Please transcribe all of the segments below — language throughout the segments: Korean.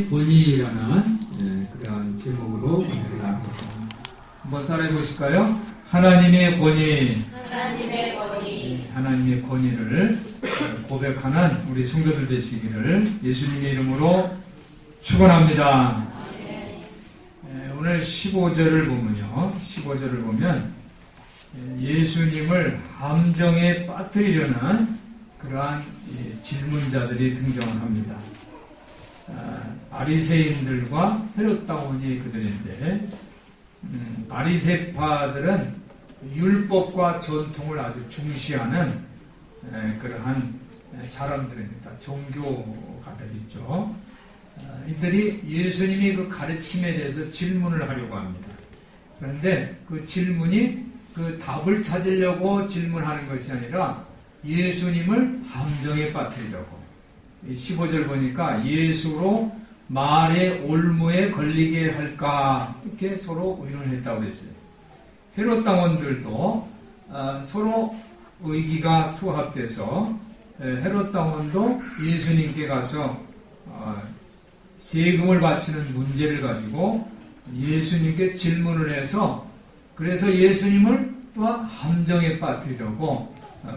본이라는 그러한 제목으로 나누겠습니다. 한번 따라해 보실까요? 하나님의 권위, 하나님의 권위를 고백하는 우리 성도들 되시기를 예수님의 이름으로 축원합니다. 오늘 15절을 보면 예수님을 함정에 빠뜨리려는 그러한 질문자들이 등장을 합니다. 바리새인들과 헤롯당원이 그들인데, 바리새파들은 율법과 전통을 아주 중시하는 그러한 사람들입니다. 종교가들이죠. 이들이 예수님이 그 가르침에 대해서 질문을 하려고 합니다. 그런데 그 질문이 그 답을 찾으려고 질문하는 것이 아니라 예수님을 함정에 빠뜨리려고. 15절 보니까 예수로 말의 올무에 걸리게 할까 이렇게 서로 의논을 했다고 했어요. 헤롯 당원들도 서로 의기가 투합돼서 헤롯 당원도 예수님께 가서 세금을 바치는 문제를 가지고 예수님께 질문을 해서 그래서 예수님을 또한 함정에 빠뜨리려고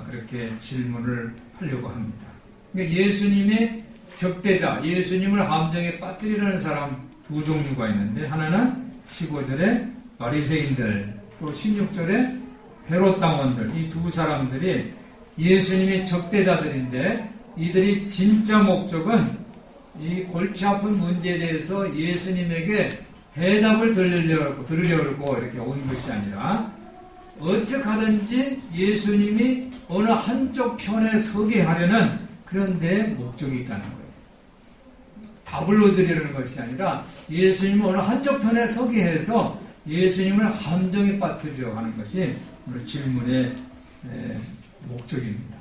그렇게 질문을 하려고 합니다. 그러니까 예수님의 적대자, 예수님을 함정에 빠뜨리려는 사람 두 종류가 있는데, 하나는 15절에 바리새인들, 또 16절에 헤롯 당원들, 이 두 사람들이 예수님의 적대자들인데, 이들이 진짜 목적은 이 골치 아픈 문제에 대해서 예수님에게 해답을 들으려고 이렇게 온 것이 아니라 어떻게 하든지 예수님이 어느 한쪽 편에 서게 하려는 그런 데 목적이 있다는 거예요. 답을 얻으려는 것이 아니라 예수님을 어느 한쪽 편에 서게 해서 예수님을 함정에 빠뜨리려고 하는 것이 오늘 질문의 목적입니다.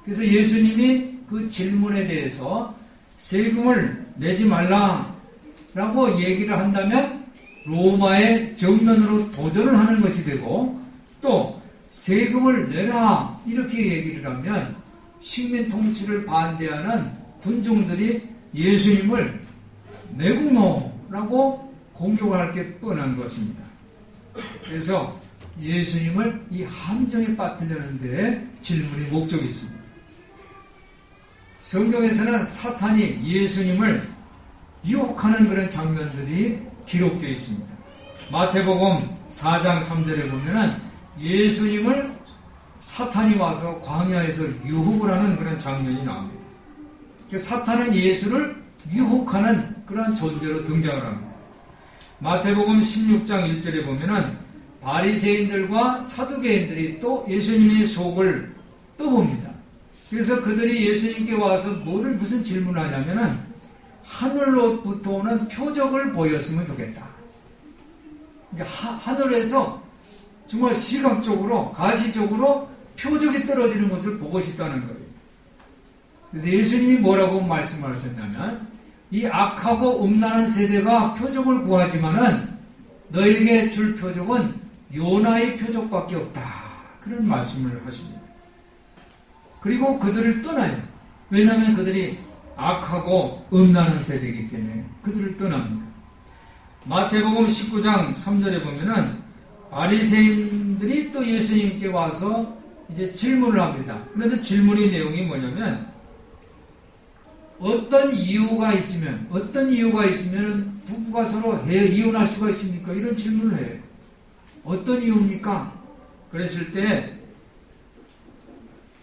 그래서 예수님이 그 질문에 대해서 세금을 내지 말라라고 얘기를 한다면 로마의 정면으로 도전을 하는 것이 되고, 또 세금을 내라 이렇게 얘기를 하면 식민 통치를 반대하는 군중들이 예수님을 내국노라고 공격할 게 뻔한 것입니다. 그래서 예수님을 이 함정에 빠뜨리려는 데 질문의 목적이 있습니다. 성경에서는 사탄이 예수님을 유혹하는 그런 장면들이 기록되어 있습니다. 마태복음 4장 3절에 보면은 예수님을 사탄이 와서 광야에서 유혹을 하는 그런 장면이 나옵니다. 사탄은 예수를 유혹하는 그런 존재로 등장을 합니다. 마태복음 16장 1절에 보면은 바리새인들과 사두개인들이 또 예수님의 속을 떠봅니다. 그래서 그들이 예수님께 와서 무슨 질문을 하냐면은 하늘로부터 오는 표적을 보였으면 좋겠다. 그러니까 하늘에서 정말 시각적으로, 가시적으로 표적이 떨어지는 것을 보고 싶다는 거예요. 그래서 예수님이 뭐라고 말씀하셨냐면, 이 악하고 음란한 세대가 표적을 구하지만은 너에게 줄 표적은 요나의 표적밖에 없다. 그런 말씀을 하십니다. 그리고 그들을 떠나요. 왜냐하면 그들이 악하고 음란한 세대이기 때문에 그들을 떠납니다. 마태복음 19장 3절에 보면은 바리새인들이 또 예수님께 와서 이제 질문을 합니다. 그런데 질문의 내용이 뭐냐면, 어떤 이유가 있으면 부부가 서로 이혼할 수가 있습니까? 이런 질문을 해요. 어떤 이유입니까? 그랬을 때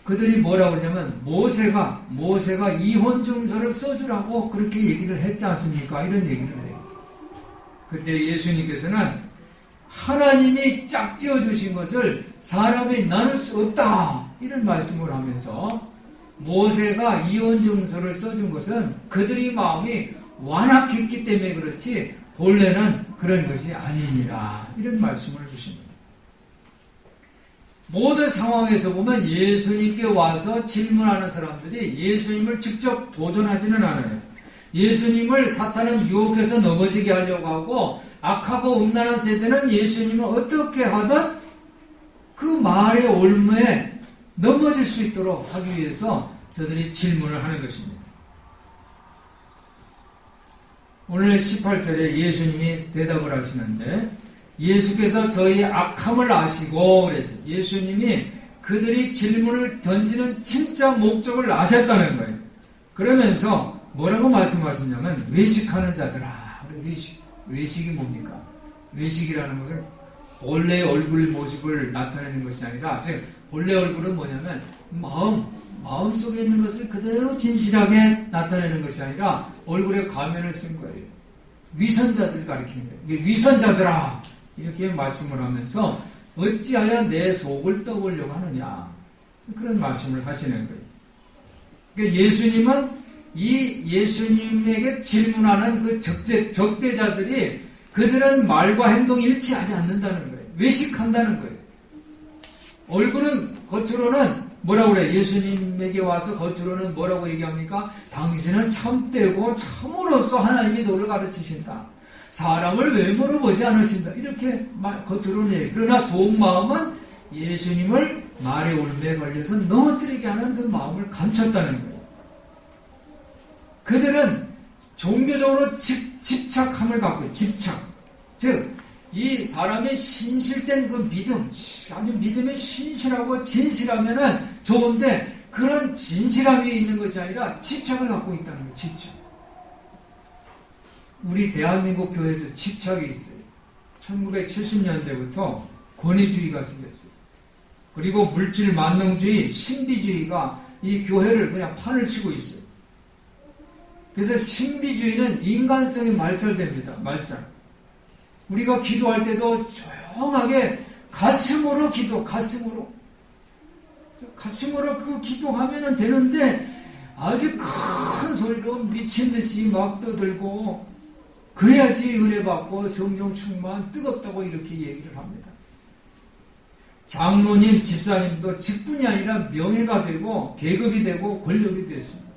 그들이 뭐라고 그러냐면 모세가 이혼 증서를 써주라고 그렇게 얘기를 했지 않습니까? 이런 얘기를 해요. 그때 예수님께서는 하나님이 짝지어 주신 것을 사람이 나눌 수 없다 이런 말씀을 하면서, 모세가 이혼 증서를 써준 것은 그들이 마음이 완악했기 때문에 그렇지 본래는 그런 것이 아니니라 이런 말씀을 주십니다. 모든 상황에서 보면 예수님께 와서 질문하는 사람들이 예수님을 직접 도전하지는 않아요. 예수님을 사탄은 유혹해서 넘어지게 하려고 하고, 악하고 음란한 세대는 예수님을 어떻게 하든 그 말의 올무에 넘어질 수 있도록 하기 위해서 저들이 질문을 하는 것입니다. 오늘 18절에 예수님이 대답을 하시는데 예수께서 저희 악함을 아시고 그래서 예수님이 그들이 질문을 던지는 진짜 목적을 아셨다는 거예요. 그러면서 뭐라고 말씀하시냐면 외식하는 자들아. 외식이 뭡니까? 외식이라는 것은 본래의 얼굴 모습을 나타내는 것이 아니라 즉 본래 얼굴은 뭐냐면 마음속에 있는 것을 그대로 진실하게 나타내는 것이 아니라 얼굴에 가면을 쓴 거예요. 위선자들 가리키는 거예요. 이게 위선자들아 이렇게 말씀을 하면서 어찌하여 내 속을 떠보려고 하느냐 그런 말씀을 하시는 거예요. 그러니까 예수님은 이 예수님에게 질문하는 그 적대자들이 그들은 말과 행동이 일치하지 않는다는 거예요. 외식한다는 거예요. 얼굴은 겉으로는 뭐라고 그래? 예수님에게 와서 겉으로는 뭐라고 얘기합니까? 당신은 참되고 참으로서 하나님이 너를 가르치신다. 사람을 외모로 보지 않으신다. 이렇게 겉으로는 얘기해요. 그러나 속마음은 예수님을 말의 울매에 걸려서 넘어뜨리게 하는 그 마음을 감췄다는 거예요. 그들은 종교적으로 집착함을 갖고 있어요. 집착. 즉, 이 사람의 신실된 그 믿음, 아주 믿음에 신실하고 진실하면은 좋은데 그런 진실함이 있는 것이 아니라 집착을 갖고 있다는 거예요. 집착. 우리 대한민국 교회도 집착이 있어요. 1970년대부터 권위주의가 생겼어요. 그리고 물질 만능주의, 신비주의가 이 교회를 그냥 판을 치고 있어요. 그래서 신비주의는 인간성이 말살됩니다. 말살. 우리가 기도할 때도 조용하게 가슴으로 가슴으로 그 기도하면 되는데 아주 큰 소리로 미친 듯이 막 떠들고 그래야지 은혜 받고 성령 충만 뜨겁다고 이렇게 얘기를 합니다. 장로님, 집사님도 직분이 아니라 명예가 되고 계급이 되고 권력이 됐습니다.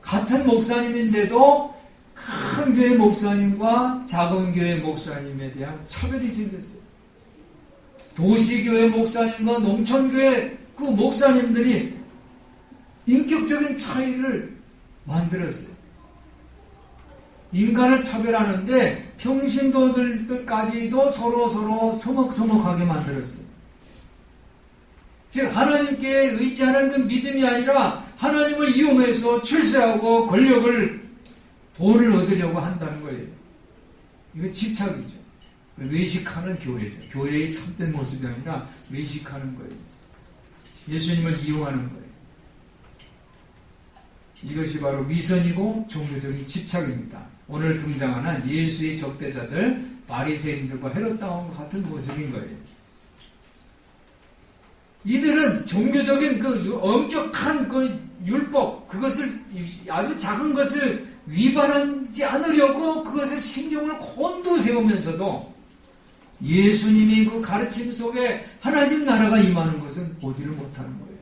같은 목사님인데도 큰 교회 목사님과 작은 교회 목사님에 대한 차별이 생겼어요. 도시교회 목사님과 농촌교회 그 목사님들이 인격적인 차이를 만들었어요. 인간을 차별하는데 평신도들까지도 서로 서먹서먹하게 만들었어요. 즉 하나님께 의지하는 그 믿음이 아니라 하나님을 이용해서 출세하고 권력을 돈을 얻으려고 한다는 거예요. 이건 집착이죠. 외식하는 교회죠. 교회의 참된 모습이 아니라 외식하는 거예요. 예수님을 이용하는 거예요. 이것이 바로 위선이고 종교적인 집착입니다. 오늘 등장하는 예수의 적대자들 바리새인들과 헤롯 당원과 같은 모습인 거예요. 이들은 종교적인 그 엄격한 그 율법 그것을 아주 작은 것을 위반하지 않으려고 그것에 신경을 곤두세우면서도 예수님이 그 가르침 속에 하나님 나라가 임하는 것은 보지를 못하는 거예요.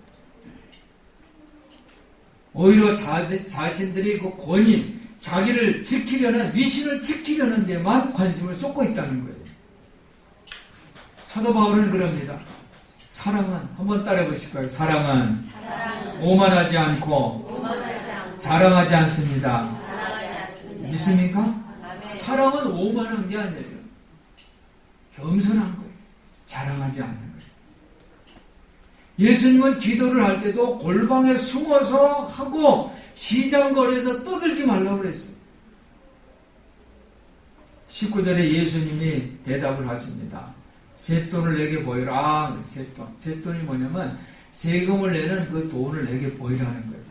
오히려 자신들이 그 권위, 자기를 지키려는, 위신을 지키려는 데만 관심을 쏟고 있다는 거예요. 사도 바울은 그럽니다. 사랑은, 한번 따라해 보실까요? 사랑은 오만하지 않고 자랑하지 않습니다. 믿습니까? 사랑은 오만한 게 아니에요. 겸손한 거예요. 자랑하지 않는 거예요. 예수님은 기도를 할 때도 골방에 숨어서 하고 시장거리에서 떠들지 말라고 그랬어요. 19절에 예수님이 대답을 하십니다. 셋돈을 내게 보이라. 셋돈. 셋돈이 뭐냐면 세금을 내는 그 돈을 내게 보이라는 거예요.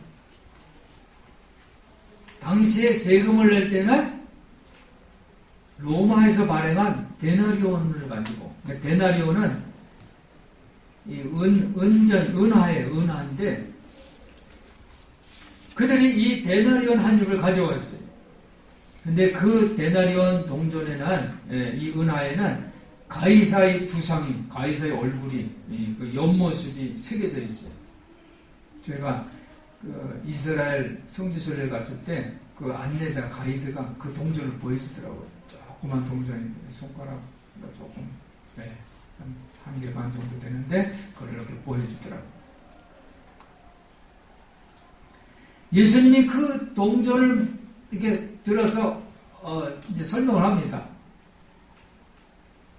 당시에 세금을 낼 때는 로마에서 발행한 데나리온을 가지고, 데나리온은 이 은하인데 그들이 이 데나리온 한 입을 가져왔어요. 근데 그 데나리온 동전에는, 이 은하에는 가이사의 두상이, 가이사의 얼굴이, 그 옆모습이 새겨져 있어요. 제가 그 이스라엘 성지순례 갔을 때 그 안내자 가이드가 그 동전을 보여주더라고요. 조그만 동전인데 손가락 조금 한 개 반 정도 되는데 그걸 이렇게 보여주더라고요. 예수님이 그 동전을 이렇게 들어서 이제 설명을 합니다.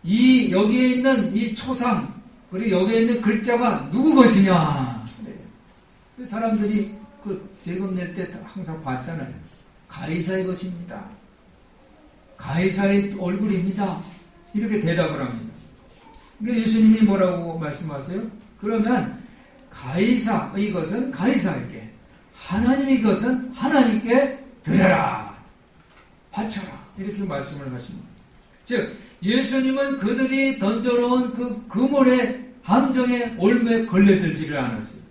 여기에 있는 이 초상, 그리고 여기에 있는 글자가 누구 것이냐? 그 사람들이 그 세금 낼 때 항상 봤잖아요. 가이사의 것입니다. 가이사의 얼굴입니다. 이렇게 대답을 합니다. 그러니까 예수님이 뭐라고 말씀하세요? 그러면 가이사의 것은 가이사에게, 하나님의 것은 하나님께 드려라, 바쳐라, 이렇게 말씀을 하십니다. 즉 예수님은 그들이 던져놓은 그 그물의 함정에 올매 걸려들지를 않았어요.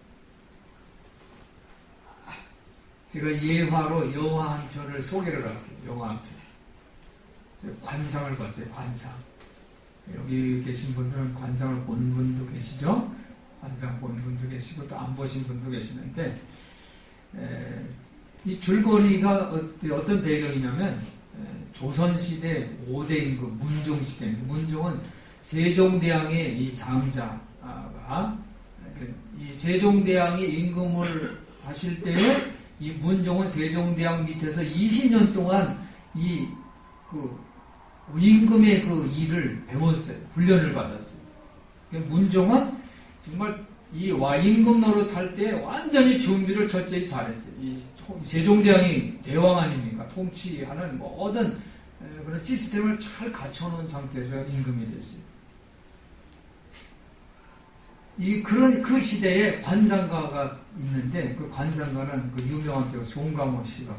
제가 예화로 여화 한 편을 소개를 할게요. 여화 한 편. 관상을 봤어요. 관상. 여기 계신 분들은 관상을 본 분도 계시죠? 관상 본 분도 계시고 또 안 보신 분도 계시는데, 이 줄거리가 어떤 배경이냐면 조선시대 5대 임금 문종시대입니다. 문종은 세종대왕의 이 장자가, 이 세종대왕이 임금을 하실 때에 이 문종은 세종대왕 밑에서 20년 동안 임금의 그 일을 배웠어요. 훈련을 받았어요. 문종은 정말 이 와임금 노릇할 때 완전히 준비를 철저히 잘했어요. 이 세종대왕이 대왕 아닙니까? 통치하는 모든 그런 시스템을 잘 갖춰놓은 상태에서 임금이 됐어요. 그 시대에 관상가가 있는데, 그 관상가는 그 유명한 배우 송강호 씨가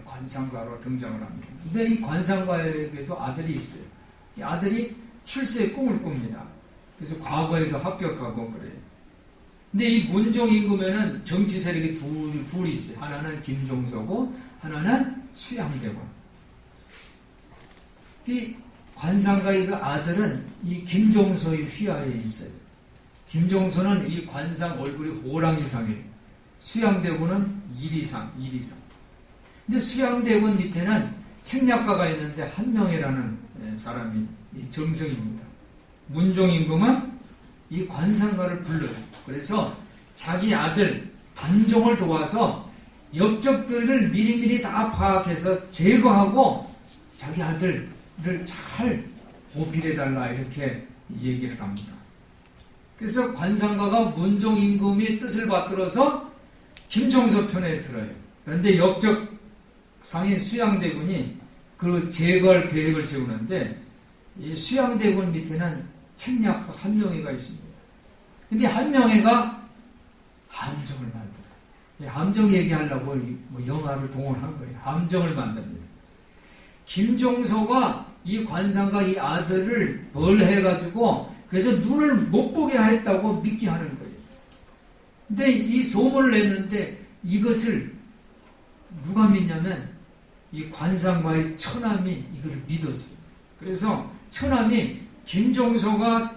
관상가로 등장을 합니다. 근데 이 관상가에게도 아들이 있어요. 이 아들이 출세의 꿈을 꿉니다. 그래서 과거에도 합격하고 그래요. 근데 이 문종 임금에는 정치 세력이 둘이 있어요. 하나는 김종서고 하나는 수양대군. 이 관상가의 그 아들은 이 김종서의 휘하에 있어요. 김종서는 이 관상 얼굴이 호랑이상이에요. 수양대군은 이리상. 근데 수양대군 밑에는 책략가가 있는데 한명회라는 사람이 정성입니다. 문종 임금은 이 관상가를 불러요. 그래서 자기 아들 단종을 도와서 역적들을 미리미리 다 파악해서 제거하고 자기 아들을 잘 보필해달라, 이렇게 얘기를 합니다. 그래서 관상가가 문종 임금의 뜻을 받들어서 김종서 편에 들어요. 그런데 역적 상인 수양대군이 그 제거할 계획을 세우는데, 이 수양대군 밑에는 책략가 한명회가 있습니다. 근데 한명회가 함정을 만들어요. 함정 얘기하려고 영화를 동원한 거예요. 함정을 만듭니다. 김종서가 이 관상가 이 아들을 벌해가지고 그래서 눈을 못 보게 했다고 믿게 하는 거예요. 근데 이 소문을 냈는데 이것을 누가 믿냐면 이 관상가의 처남이 이걸 믿었어요. 그래서 처남이 김종서가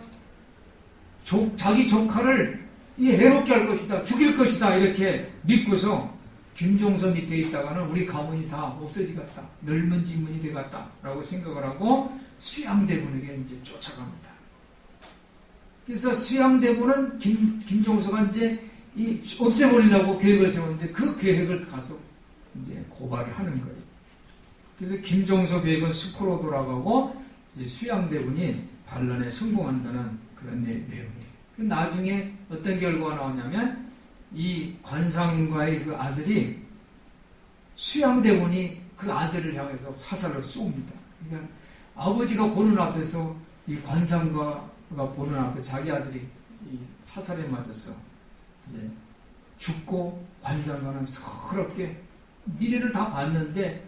자기 조카를 해롭게 할 것이다, 죽일 것이다, 이렇게 믿고서 김종서 밑에 있다가는 우리 가문이 다 없어지겠다, 늙은 지문이 되겠다 라고 생각을 하고 수양대군에게 이제 쫓아갑니다. 그래서 수양대군은 김종서가 이제 없애버리려고 계획을 세웠는데 그 계획을 가서 이제 고발을 하는 거예요. 그래서 김종서 계획은 수포로 돌아가고 이제 수양대군이 반란에 성공한다는 그런 내용이에요. 나중에 어떤 결과가 나오냐면 이 관상가의 그 아들이 수양대군이 그 아들을 향해서 화살을 쏩니다. 그러니까 아버지가 보는 앞에서 이 관상가가 보는 앞에 자기 아들이 이 화살에 맞아서 이제 죽고, 관상가는 서럽게 미래를 다 봤는데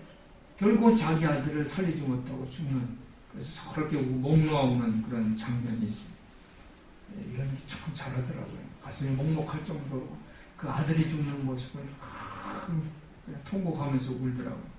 결국 자기 아들을 살리지 못하고 죽는, 그래서 서럽게 목 놓아오는 그런 장면이 있어요. 이건 참 잘하더라고요. 가슴이 먹먹할 정도로 그 아들이 죽는 모습을 그냥 통곡하면서 울더라고요.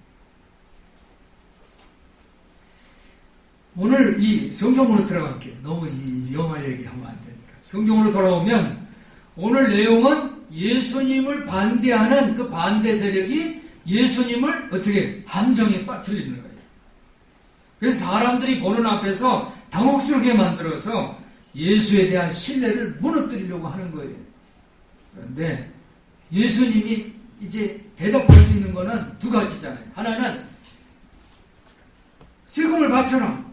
오늘 이 성경으로 들어갈게요. 너무 이 영화 얘기하면 안 되니까. 성경으로 돌아오면 오늘 내용은 예수님을 반대하는 그 반대 세력이 예수님을 어떻게 함정에 빠뜨리는 거예요. 그래서 사람들이 보는 앞에서 당혹스럽게 만들어서 예수에 대한 신뢰를 무너뜨리려고 하는 거예요. 그런데 예수님이 이제 대답할 수 있는 거는 두 가지잖아요. 하나는 세금을 바쳐라.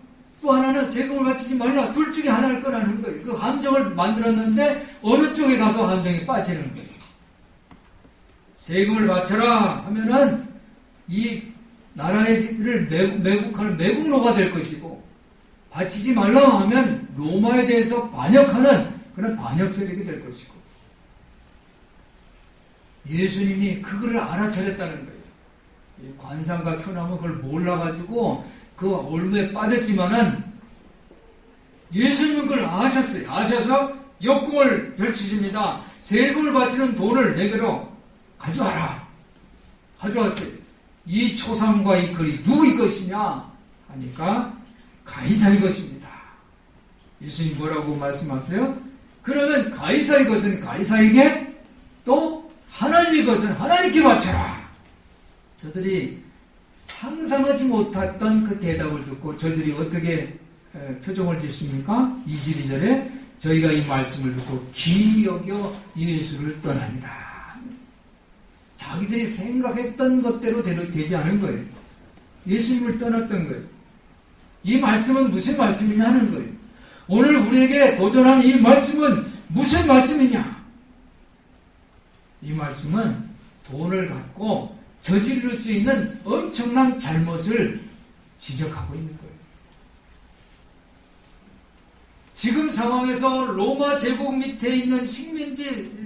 또 하나는 세금을 바치지 말라. 둘 중에 하나를 꺼라는 거예요. 그 함정을 만들었는데 어느 쪽에 가도 함정이 빠지는 거예요. 세금을 바쳐라 하면은 이 나라를 매국하는 매국노가 될 것이고, 바치지 말라 하면 로마에 대해서 반역하는 그런 반역 세력이 될 것이고, 예수님이 그거를 알아차렸다는 거예요. 관상가 천하면 그걸 몰라가지고 그 올무에 빠졌지만은 예수님은 그걸 아셨어요. 아셔서 역공을 펼치십니다. 세금을 바치는 돈을 내게로 가져와라. 가져왔어요. 이 초상과 이 글이 누구의 것이냐 하니까 가이사의 것입니다. 예수님 뭐라고 말씀하세요? 그러면 가이사의 것은 가이사에게, 또 하나님의 것은 하나님께 바쳐라. 저들이 상상하지 못했던 그 대답을 듣고 저들이 어떻게 표정을 짓습니까? 22절에 저희가 이 말씀을 듣고 귀히 여겨 예수를 떠납니다. 자기들이 생각했던 것대로 되지 않은 거예요. 예수님을 떠났던 거예요. 이 말씀은 무슨 말씀이냐 하는 거예요. 오늘 우리에게 도전하는 이 말씀은 무슨 말씀이냐? 이 말씀은 돈을 갖고 저지를 수 있는 엄청난 잘못을 지적하고 있는 거예요. 지금 상황에서 로마 제국 밑에 있는 식민지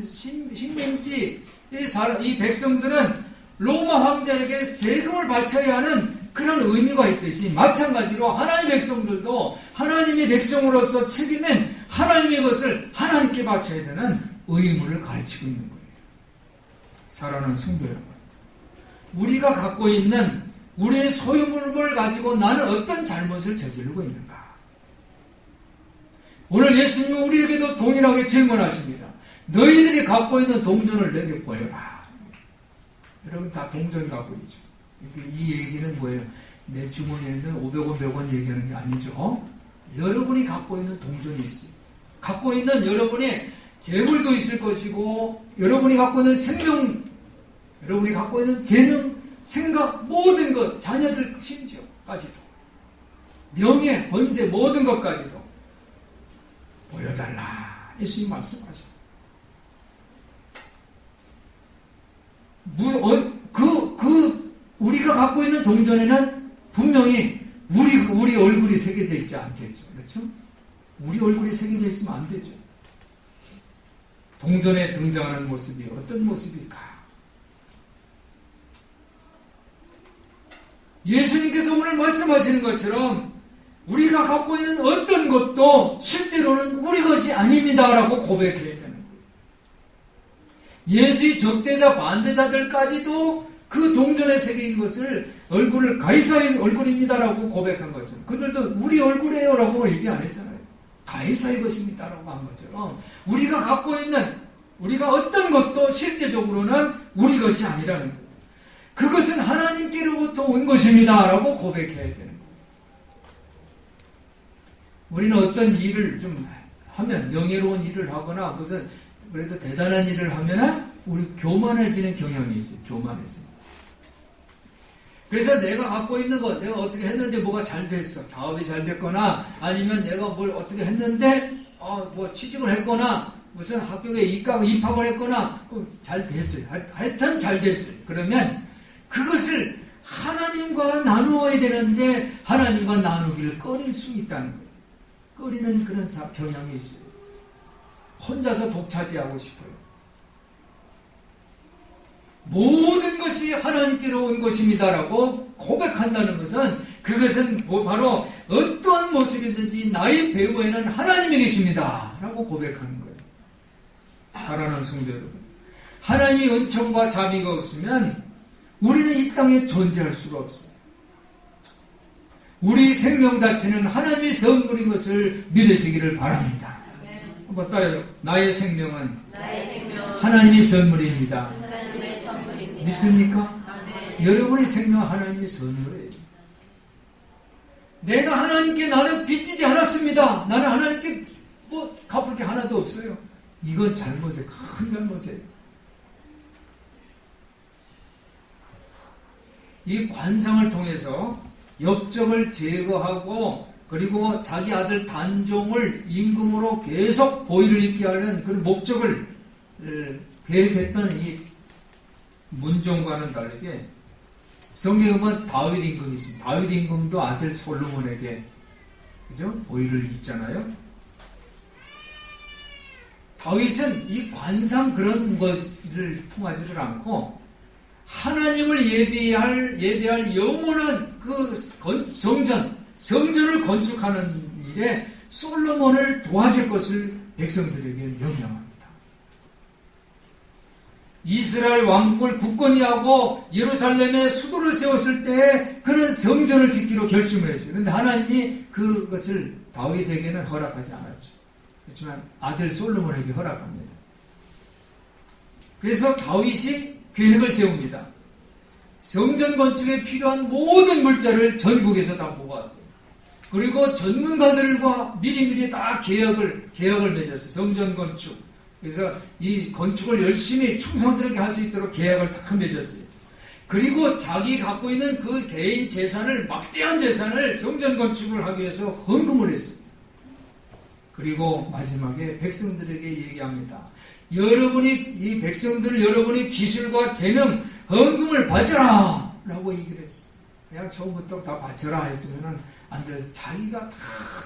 이 백성들은 로마 황제에게 세금을 바쳐야 하는 그런 의미가 있듯이, 마찬가지로 하나님의 백성들도 하나님의 백성으로서 책임은 하나님의 것을 하나님께 바쳐야 되는 의무를 가르치고 있는 거예요. 사랑하는 성도 여러분, 우리가 갖고 있는 우리의 소유물을 가지고 나는 어떤 잘못을 저지르고 있는가? 오늘 예수님은 우리에게도 동일하게 질문하십니다. 너희들이 갖고 있는 동전을 내게 보여라. 여러분 다 동전 갖고 있죠. 이 얘기는 뭐예요? 내 주머니에 있는 500원, 100원 얘기하는 게 아니죠. 여러분이 갖고 있는 동전이 있어요. 갖고 있는 여러분의 재물도 있을 것이고, 여러분이 갖고 있는 생명, 여러분이 갖고 있는 재능, 생각, 모든 것, 자녀들 심지어까지도, 명예, 권세, 모든 것까지도 보여달라. 예수님 말씀하셔. 우리가 갖고 있는 동전에는 분명히 우리 얼굴이 새겨져 있지 않겠죠. 그렇죠? 우리 얼굴이 새겨져 있으면 안 되죠. 동전에 등장하는 모습이 어떤 모습일까? 예수님께서 오늘 말씀하시는 것처럼 우리가 갖고 있는 어떤 것도 실제로는 우리 것이 아닙니다라고 고백해야 되는 거예요. 예수의 적대자 반대자들까지도 그 동전에 새긴 것을 얼굴을 가이사의 얼굴입니다라고 고백한 것처럼, 그들도 우리 얼굴이에요라고 얘기 안 했잖아요. 가이사의 것입니다라고 한 것처럼 우리가 갖고 있는, 우리가 어떤 것도 실제적으로는 우리 것이 아니라는 거예요. 그것은 하나님께로부터 온 것입니다라고 고백해야 되는 거예요. 우리는 어떤 일을 좀 하면, 명예로운 일을 하거나 무슨 그래도 대단한 일을 하면은 우리 교만해지는 경향이 있어요. 교만해지는. 그래서 내가 갖고 있는 것, 내가 어떻게 했는데 뭐가 잘 됐어. 사업이 잘 됐거나, 아니면 내가 뭘 어떻게 했는데, 뭐 취직을 했거나, 무슨 학교에 입학을 했거나, 잘 됐어요. 하여튼 잘 됐어요. 그러면 그것을 하나님과 나누어야 되는데, 하나님과 나누기를 꺼릴 수 있다는 거예요. 꺼리는 그런 경향이 있어요. 혼자서 독차지하고 싶어요. 모든 것이 하나님께로 온 것입니다라고 고백한다는 것은, 그것은 바로 어떠한 모습이든지 나의 배후에는 하나님이 계십니다 라고 고백하는 거예요. 사랑하는 성도 여러분, 하나님의 은총과 자비가 없으면 우리는 이 땅에 존재할 수가 없어요. 우리 생명 자체는 하나님의 선물인 것을 믿으시기를 바랍니다. 한번 따라요. 나의 생명은 하나님의 선물입니다. 믿습니까? 아멘. 여러분의 생명은 하나님의 선물이에요. 내가 하나님께 나는 빚지지 않았습니다. 나는 하나님께 뭐 갚을 게 하나도 없어요. 이건 잘못이에요. 큰 잘못이에요. 이 관상을 통해서 역적을 제거하고 그리고 자기 아들 단종을 임금으로 계속 보위를 잇게 하는 그런 목적을 계획했던 이 문종과는 다르게 성경에 보면 다윗 임금이 있습니다. 다윗 임금도 아들 솔로몬에게 그죠? 보위를 잇잖아요. 다윗은 이 관상 그런 것을 통하지를 않고 하나님을 예배할 영원한 그 성전을 건축하는 일에 솔로몬을 도와줄 것을 백성들에게 명령합니다. 이스라엘 왕국을 굳건히 하고 예루살렘에 수도를 세웠을 때 그는 성전을 짓기로 결심을 했어요. 그런데 하나님이 그것을 다윗에게는 허락하지 않았죠. 그렇지만 아들 솔로몬에게 허락합니다. 그래서 다윗이 계획을 세웁니다. 성전 건축에 필요한 모든 물자를 전국에서 다 모았어요. 그리고 전문가들과 미리미리 다 계약을 맺었어요. 성전 건축. 그래서 이 건축을 열심히 충성스럽게 할 수 있도록 계약을 다 맺었어요. 그리고 자기 갖고 있는 그 개인 재산을, 막대한 재산을 성전 건축을 하기 위해서 헌금을 했어요. 그리고 마지막에 백성들에게 얘기합니다. 이 백성들을 여러분이 기술과 재능, 헌금을 바쳐라! 라고 얘기를 했어요. 그냥 처음부터 다 바쳐라 했으면은 안 돼서 자기가 다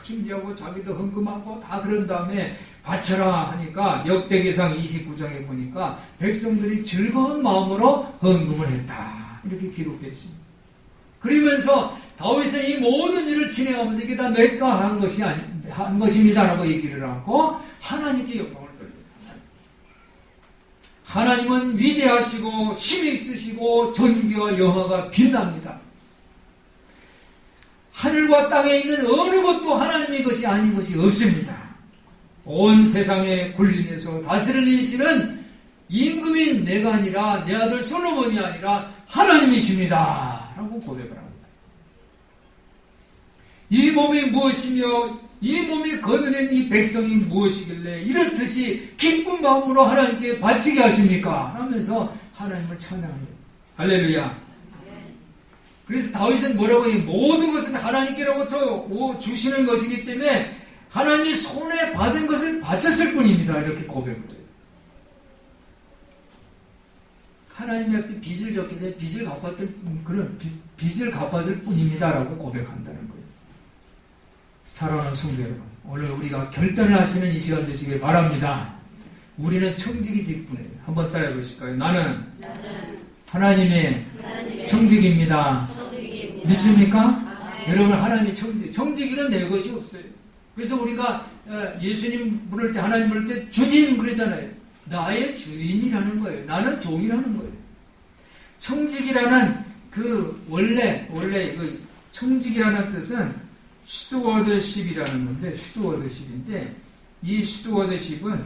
준비하고 자기도 헌금하고 다 그런 다음에 바쳐라 하니까 역대기상 29장에 보니까 백성들이 즐거운 마음으로 헌금을 했다. 이렇게 기록되어 있습니다. 그러면서 다윗은 이 모든 일을 진행하면서 이게 다 내가 한 것입니다. 라고 얘기를 하고 하나님께 영광을 돌립니다. 하나님은 위대하시고 힘이 있으시고 존귀와 영화가 빛납니다. 하늘과 땅에 있는 어느 것도 하나님의 것이 아닌 것이 없습니다. 온 세상에 군림해서 다스리시는 임금인 내가 아니라 내 아들 솔로몬이 아니라 하나님이십니다. 라고 고백을 합니다. 이 몸이 무엇이며 이 몸이 거느린 이 백성이 무엇이길래 이렇듯이 기쁜 마음으로 하나님께 바치게 하십니까? 하면서 하나님을 찬양합니다. 할렐루야. 그래서 다윗은 뭐라고 해요? 모든 것은 하나님께로부터 주시는 것이기 때문에 하나님이 손에 받은 것을 바쳤을 뿐입니다. 이렇게 고백을 해요. 하나님이 앞에 빚을 졌기 때문에 빚을 갚았을 뿐입니다. 라고 고백한다는 거예요. 사랑하는 성도 여러분, 오늘 우리가 결단을 하시는 이 시간 되시길 바랍니다. 우리는 청지기 직분이에요. 한번 따라해 보실까요? 나는 하나님의 청지기입니다. 믿습니까? 여러분, 하나님의 청지기는 내 것이 없어요. 그래서 우리가 예수님 부를 때, 하나님 부를 때 주님 그랬잖아요. 나의 주인이라는 거예요. 나는 종이라는 거예요. 청지기라는 원래 그 청지기라는 뜻은 스튜어드십이라는 건데, 스튜어드십인데, 이 스튜어드십은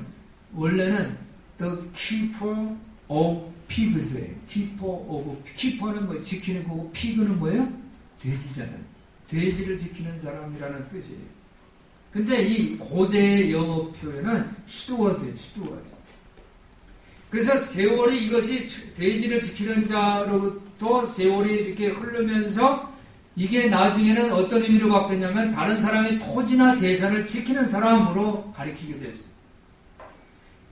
원래는 the keeper of pigs예요. keeper는 뭐 지키는 거고, pig는 뭐예요? 돼지잖아요. 돼지를 지키는 사람이라는 뜻이에요. 근데 이 고대 영어 표현은 스튜어드예요. 스튜어드. 그래서 세월이 이것이 돼지를 지키는 자로부터 세월이 이렇게 흐르면서 이게 나중에는 어떤 의미로 바뀌었냐면 다른 사람의 토지나 재산을 지키는 사람으로 가리키게 됐어요.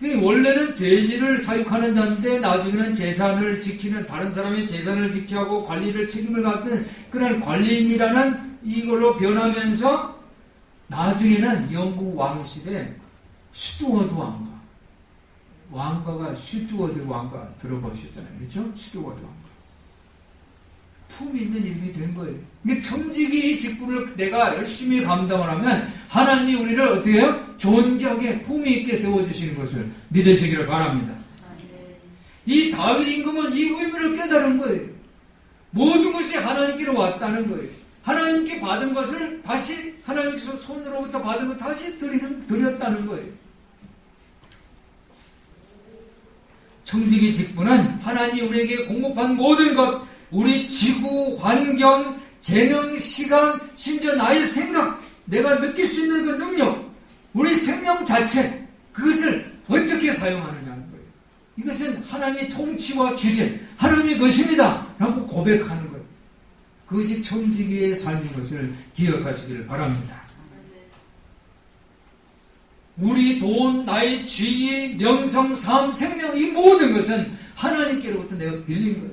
원래는 돼지를 사육하는 자인데 나중에는 재산을 지키는, 다른 사람의 재산을 지키고 하고 관리를 책임을 갖는 그런 관리인이라는 이걸로 변하면서 나중에는 영국 왕실에 스튜어드 왕가가 스튜어드 왕가 들어보셨잖아요. 그렇죠? 스튜어드 왕가. 품이 있는 이름이 된 거예요. 이게 청지기 직분을 내가 열심히 감당을 하면 하나님이 우리를 어떻게 해요? 존귀하게 품위 있게 세워주시는 것을 믿으시기를 바랍니다. 이 다윗 임금은 이 의미를 깨달은 거예요. 모든 것이 하나님께로 왔다는 거예요. 하나님께 받은 것을 다시 하나님께서 손으로부터 받은 것 다시 드렸다는 거예요. 청지기 직분은 하나님이 우리에게 공급한 모든 것, 우리 지구, 환경, 재능, 시간, 심지어 나의 생각, 내가 느낄 수 있는 그 능력, 우리 생명 자체, 그것을 어떻게 사용하느냐는 거예요. 이것은 하나님의 통치와 주제, 하나님의 것입니다. 라고 고백하는 거예요. 그것이 청지기의 삶인 것을 기억하시기를 바랍니다. 우리 돈, 나이, 지위, 명성, 삶, 생명 이 모든 것은 하나님께로부터 내가 빌린 거예요.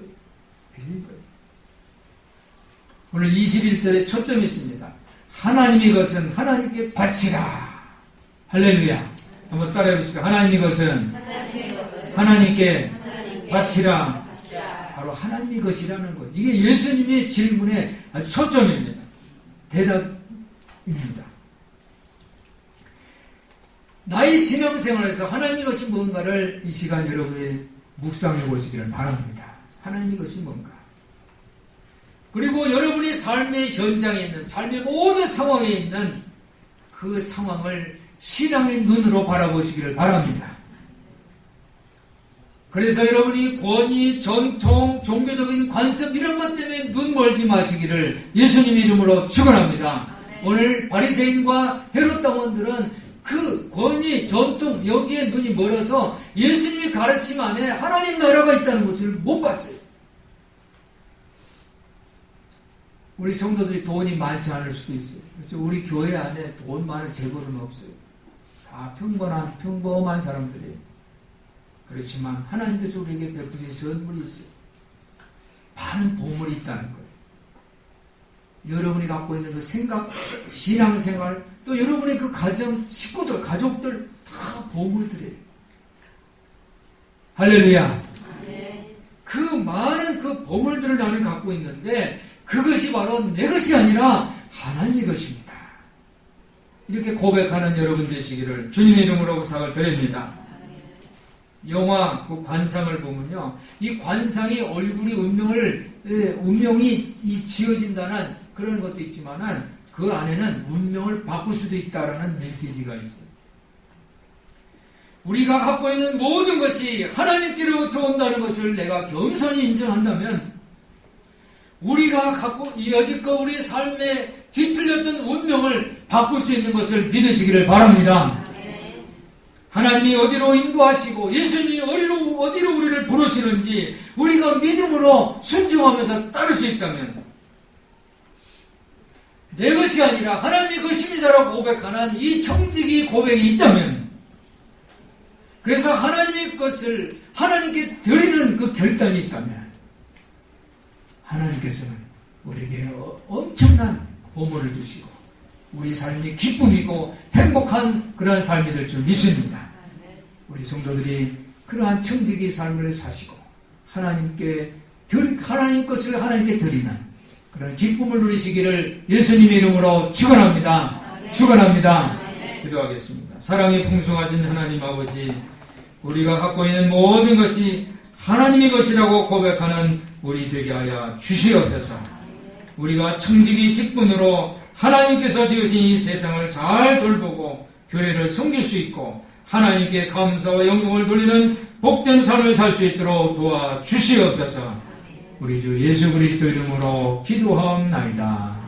빌린 거예요. 오늘 21절에 초점이 있습니다. 하나님의 것은 하나님께 바치라. 할렐루야. 한번 따라해 보시죠. 하나님의 것은 하나님께 바치라. 바로 하나님의 것이라는 것. 이게 예수님의 질문의 아주 초점입니다. 대답입니다. 나의 신앙생활에서 하나님의 것이 뭔가를 이 시간 여러분이 묵상해 보시기를 바랍니다. 하나님의 것이 뭔가. 그리고 여러분이 삶의 현장에 있는, 삶의 모든 상황에 있는 그 상황을 신앙의 눈으로 바라보시기를 바랍니다. 그래서 여러분이 권위, 전통, 종교적인 관습 이런 것 때문에 눈 멀지 마시기를 예수님 이름으로 축원합니다. 오늘 바리새인과 헤롯 당원들은 그 권위, 전통 여기에 눈이 멀어서 예수님의 가르침 안에 하나님 나라가 있다는 것을 못 봤어요. 우리 성도들이 돈이 많지 않을 수도 있어요. 그렇죠? 우리 교회 안에 돈 많은 재벌은 없어요. 다 평범한 사람들이에요. 그렇지만 하나님께서 우리에게 베푸신 선물이 있어요. 많은 보물이 있다는 거예요. 여러분이 갖고 있는 그 생각, 신앙생활, 또 여러분의 그 가정, 식구들, 가족들 다 보물들이에요. 할렐루야. 그 많은 그 보물들을 나는 갖고 있는데 그것이 바로 내 것이 아니라 하나님의 것입니다. 이렇게 고백하는 여러분 되시기를 주님의 이름으로 부탁을 드립니다. 영화 그 관상을 보면요, 이 관상이 얼굴이 운명이 지어진다는 그런 것도 있지만은 그 안에는 운명을 바꿀 수도 있다라는 메시지가 있어요. 우리가 갖고 있는 모든 것이 하나님께로부터 온다는 것을 내가 겸손히 인정한다면 우리가 갖고 여지껏 우리의 삶에 뒤틀렸던 운명을 바꿀 수 있는 것을 믿으시기를 바랍니다. 하나님이 어디로 인도하시고 예수님이 어디로 우리를 부르시는지 우리가 믿음으로 순종하면서 따를 수 있다면 내 것이 아니라 하나님의 것입니다라고 고백하는 이 청지기 고백이 있다면, 그래서 하나님의 것을 하나님께 드리는 그 결단이 있다면 하나님께서는 우리에게 엄청난 보물을 주시고 우리 삶이 기쁨이고 행복한 그러한 삶이 될 줄 믿습니다. 우리 성도들이 그러한 청지기 삶을 사시고 하나님 것을 하나님께 드리는 그런 기쁨을 누리시기를 예수님의 이름으로 축원합니다. 축원합니다. 기도하겠습니다. 사랑이 풍성하신 하나님 아버지, 우리가 갖고 있는 모든 것이 하나님의 것이라고 고백하는 우리 되게 하여 주시옵소서. 우리가 청지기 직분으로 하나님께서 지으신 이 세상을 잘 돌보고 교회를 섬길 수 있고 하나님께 감사와 영광을 돌리는 복된 삶을 살 수 있도록 도와주시옵소서. 우리 주 예수 그리스도 이름으로 기도하옵나이다.